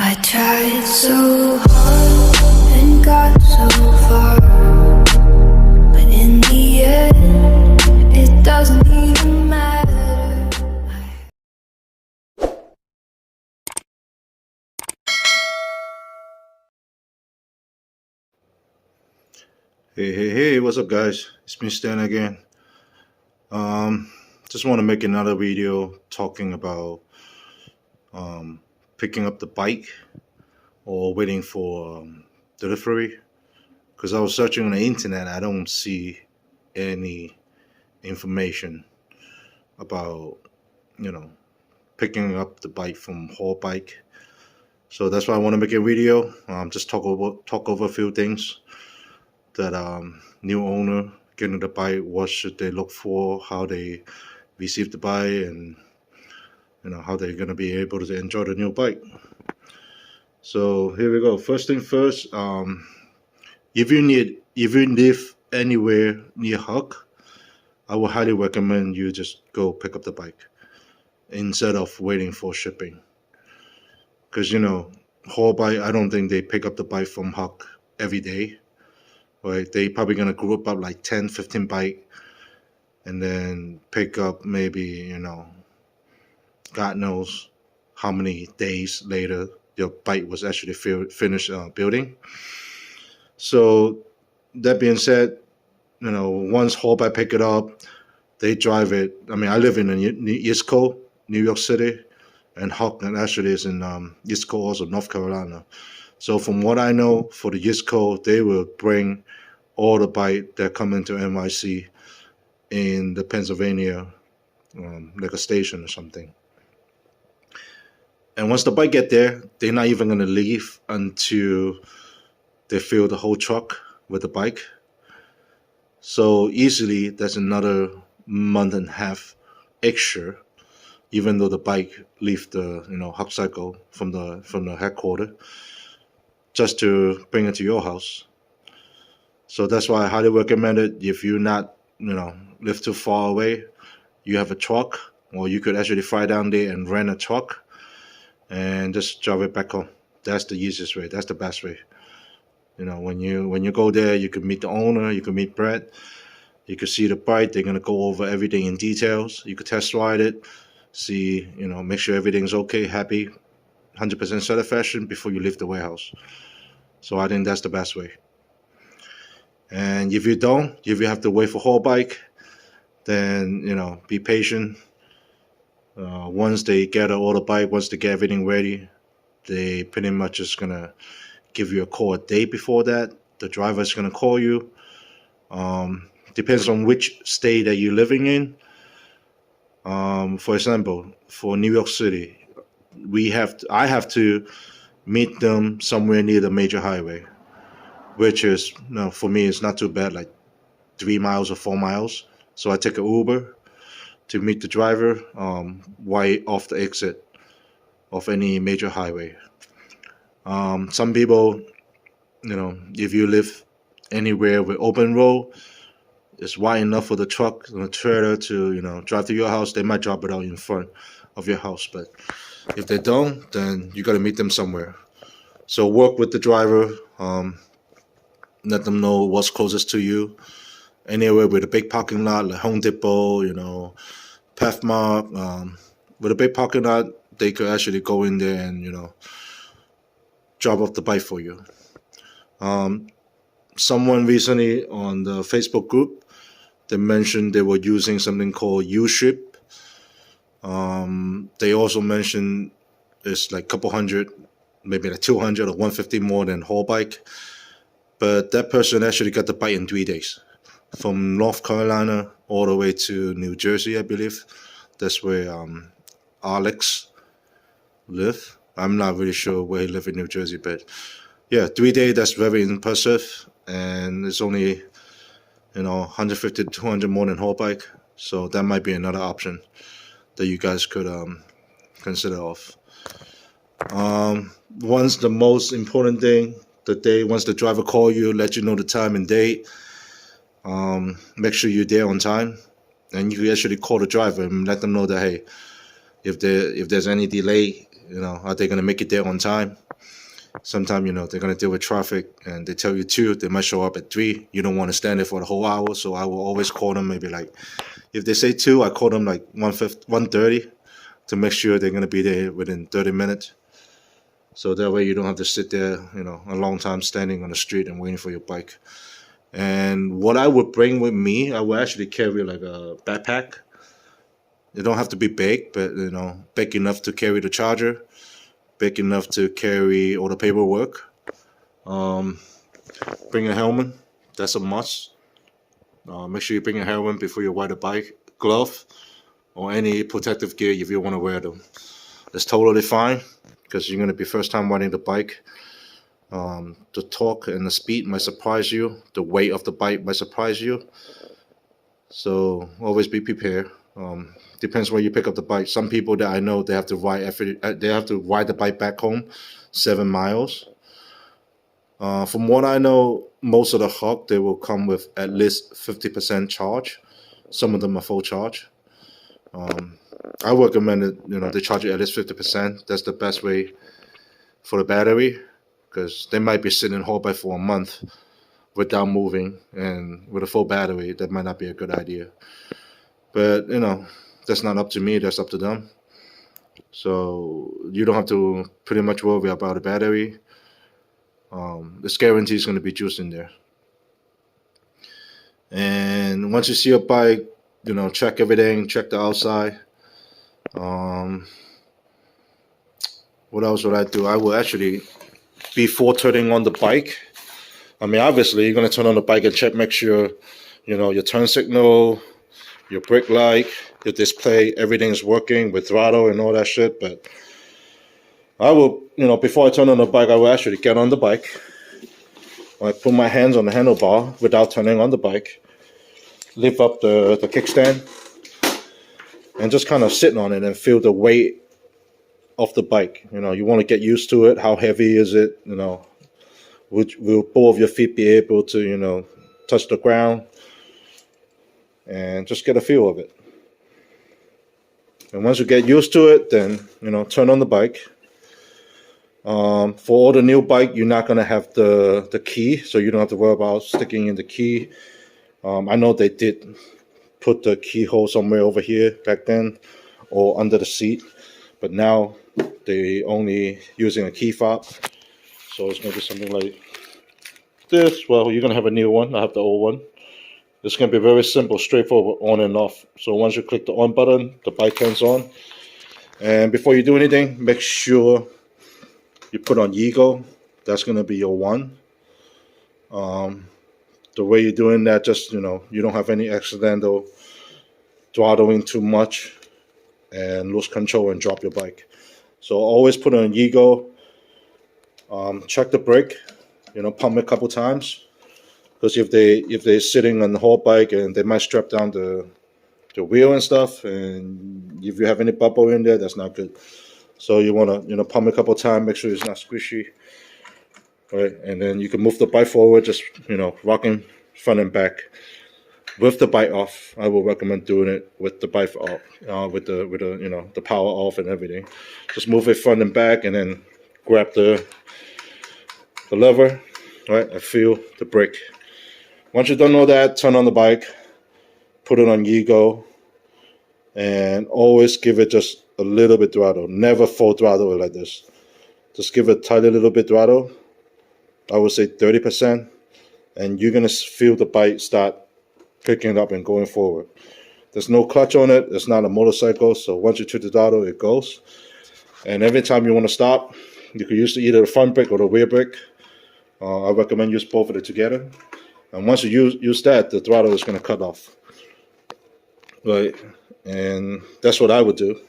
I tried so hard and got so far, but in the end, it doesn't even matter. Hey, what's up, guys? It's me, Stan, again. Um, just want to make another video talking about um, picking up the bike or waiting for delivery. Because I was searching on the internet, I don't see any information about, you know, picking up the bike from Haul Bike. So that's why I want to make a video. Just talk over a few things that new owner getting the bike, what should they look for, how they receive the bike, and how they're gonna be able to enjoy the new bike. So here we go. First thing first, if you live anywhere near Huck, I would highly recommend you just go pick up the bike instead of waiting for shipping. Because whole bike, I don't think they pick up the bike from Huck every day. Right? They probably gonna group up like 10, 15 bike and then pick up maybe, God knows how many days later your bike was actually finished building. So that being said, once Haul Bike pick it up, they drive it. I mean, I live in the East Coast, New York City, and Huck actually is in East Coast, also North Carolina. So from what I know, for the East Coast, they will bring all the bike that come into NYC in the Pennsylvania, like a station or something. And once the bike get there, they're not even gonna leave until they fill the whole truck with the bike. So easily, that's another month and a half extra, even though the bike leave the Huck cycle from the headquarters, just to bring it to your house. So that's why I highly recommend it. If you're not live too far away, you have a truck, or you could actually fly down there and rent a truck and just drive it back home. That's the easiest way. That's the best way. When you go there, you can meet the owner, you can meet Brett, you can see the bike. They're gonna go over everything in details. You could test ride it, see, make sure everything's okay, happy, 100% satisfaction before you leave the warehouse. So I think that's the best way. And if you have to wait for Haul Bike, then be patient. Once they gather all the bike, once they get everything ready, they pretty much just gonna give you a call a day before that. The driver's gonna call you. Depends on which state that you're living in. For example, for New York City, I have to meet them somewhere near the major highway, which is for me it's not too bad, like 3 miles or 4 miles. So I take an Uber to meet the driver right off the exit of any major highway. Some people, if you live anywhere with open road, it's wide enough for the truck and the trailer to, drive to your house. They might drop it out in front of your house, but if they don't, then you got to meet them somewhere. So work with the driver, let them know what's closest to you. Anywhere with a big parking lot, like Home Depot, Pathmark, with a big parking lot, they could actually go in there and, drop off the bike for you. Someone recently on the Facebook group, they mentioned they were using something called U-Ship. They also mentioned it's like a couple hundred, maybe like 200 or 150 more than Haul Bike. But that person actually got the bike in 3 days. From North Carolina all the way to New Jersey, I believe. That's where Alex live. I'm not really sure where he live in New Jersey, but yeah, 3 days, that's very impressive. And it's only, 150 to 200 more than Haul Bike. So that might be another option that you guys could consider of. Once the most important thing, once the driver call you, let you know the time and date, make sure you're there on time. And you can actually call the driver and let them know that, hey, if there's any delay, are they going to make it there on time? Sometimes, they're going to deal with traffic and they tell you 2, they might show up at 3. You don't want to stand there for the whole hour. So I will always call them maybe like, if they say 2, I call them like 1:30 to make sure they're going to be there within 30 minutes. So that way you don't have to sit there, a long time standing on the street and waiting for your bike. And what I would bring with me, I would actually carry like a backpack. It don't have to be big, but big enough to carry the charger, big enough to carry all the paperwork. Bring a helmet. That's a must. Make sure you bring a helmet before you ride a bike. Glove or any protective gear if you want to wear them. That's totally fine because you're going to be first time riding the bike. The torque and the speed might surprise you. The weight of the bike might surprise you. So always be prepared. Depends where you pick up the bike. Some people that I know, they have to ride the bike back home 7 miles. From what I know, most of the Huck, they will come with at least 50% charge. Some of them are full charge. I recommend it, they charge it at least 50%. That's the best way for the battery, because they might be sitting in haul bike for a month without moving, and with a full battery, that might not be a good idea. But, that's not up to me, that's up to them. So you don't have to pretty much worry about the battery. This guarantee is going to be juice in there. And once you see a bike, check everything, check the outside. What else would I do? I will actually, before turning on the bike, obviously you're going to turn on the bike and check, make sure, your turn signal, your brake light, your display, everything is working with throttle and all that shit. But I will, before I turn on the bike, I will actually get on the bike. I put my hands on the handlebar without turning on the bike, lift up the kickstand, and just kind of sit on it and feel the weight of the bike. You want to get used to it. How heavy is it? Will both of your feet be able to, touch the ground? And just get a feel of it. And once you get used to it, then, turn on the bike. For all the new bike, you're not going to have the key, so you don't have to worry about sticking in the key. I know they did put the keyhole somewhere over here back then or under the seat, but now they only using a key fob. So it's going to be something like this. Well, you're going to have a new one. I have the old one. It's going to be very simple, straightforward, on and off. So once you click the on button, the bike turns on. And before you do anything, make sure you put on Ego. That's going to be your 1. The way you're doing that, just, you don't have any accidental throttling too much and lose control and drop your bike. So always put on Ego. Check the brake, pump it a couple times. Because if they're sitting on the whole bike and they might strap down the wheel and stuff, and if you have any bubble in there, that's not good. So you want to pump it a couple times, make sure it's not squishy, right? And then you can move the bike forward, just rocking front and back with the bike off. I will recommend doing it with the bike off, with the power off and everything. Just move it front and back, and then grab the lever, right? And feel the brake. Once you've done all that, turn on the bike, put it on Ego, and always give it just a little bit throttle. Never full throttle it like this. Just give it a tiny little bit throttle. I would say 30%, and you're going to feel the bike start picking up and going forward. There's no clutch on it. It's not a motorcycle, so once you touch the throttle, it goes. And every time you want to stop, you can use either the front brake or the rear brake. I recommend use both of it together. And once you use that, the throttle is going to cut off. Right? And that's what I would do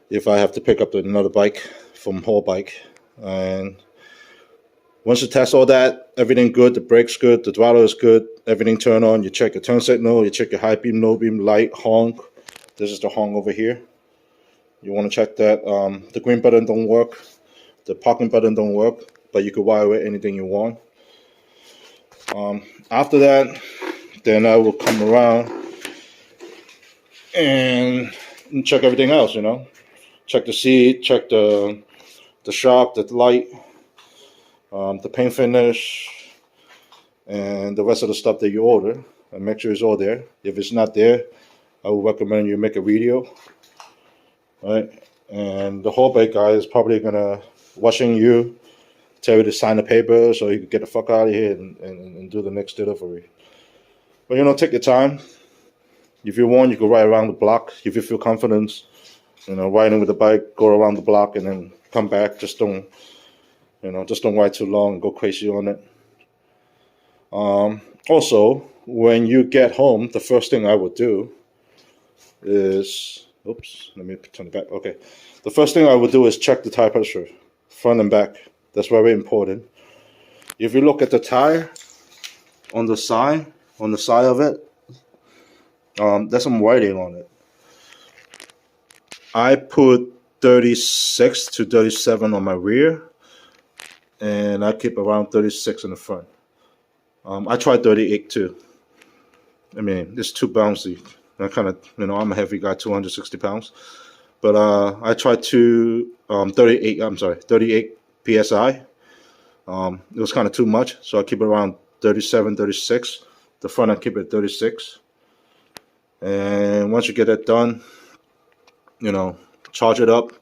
if I have to pick up another bike from whole bike. And once you test all that, everything good, the brake's good, the throttle is good, everything turn on, you check your turn signal, you check your high beam, low beam, light, honk. This is the honk over here. You want to check that the green button don't work, the parking button don't work, but you can wire it anything you want. After that, then I will come around and check everything else, Check the seat, check the the shock, the light, the paint finish, and the rest of the stuff that you order, and make sure it's all there. If it's not there, I would recommend you make a video. Right? And the whole bike guy is probably gonna watching you, tell you to sign the paper so you can get the fuck out of here and do the next delivery. But take your time. If you want, you can ride around the block. If you feel confident, riding with the bike, go around the block and then come back. Just don't ride too long and go crazy on it. Also, when you get home, the first thing I would do is, oops, let me turn it back. Okay. The first thing I would do is check the tire pressure, front and back. That's very important. If you look at the tire on the side of it, there's some writing on it. I put 36 to 37 on my rear, and I keep around 36 in the front. I tried 38 too. I mean, it's too bouncy. I kind of, I'm a heavy guy, 260 pounds. But I tried 38 PSI. It was kind of too much, so I keep it around 37, 36. The front, I keep it 36. And once you get that done, charge it up.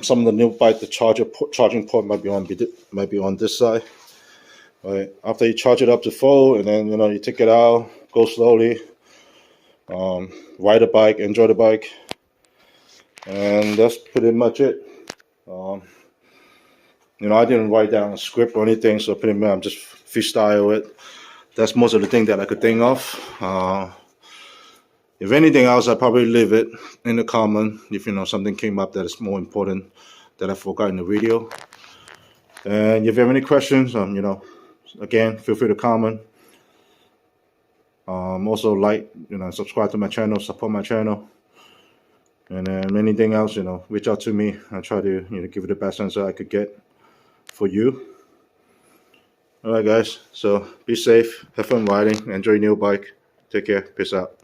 Some of the new bike, the charging port might be on this side. Right. After you charge it up to full, and then you take it out, go slowly, ride the bike, enjoy the bike, and that's pretty much it. I didn't write down a script or anything, so pretty much I'm just freestyle it. That's most of the thing that I could think of. If anything else, I'd probably leave it in the comment if something came up that is more important that I forgot in the video. And if you have any questions, again, feel free to comment. Also subscribe to my channel, support my channel. And then anything else, reach out to me. I'll try to give you the best answer I could get for you. Alright guys, so be safe, have fun riding, enjoy your new bike. Take care, peace out.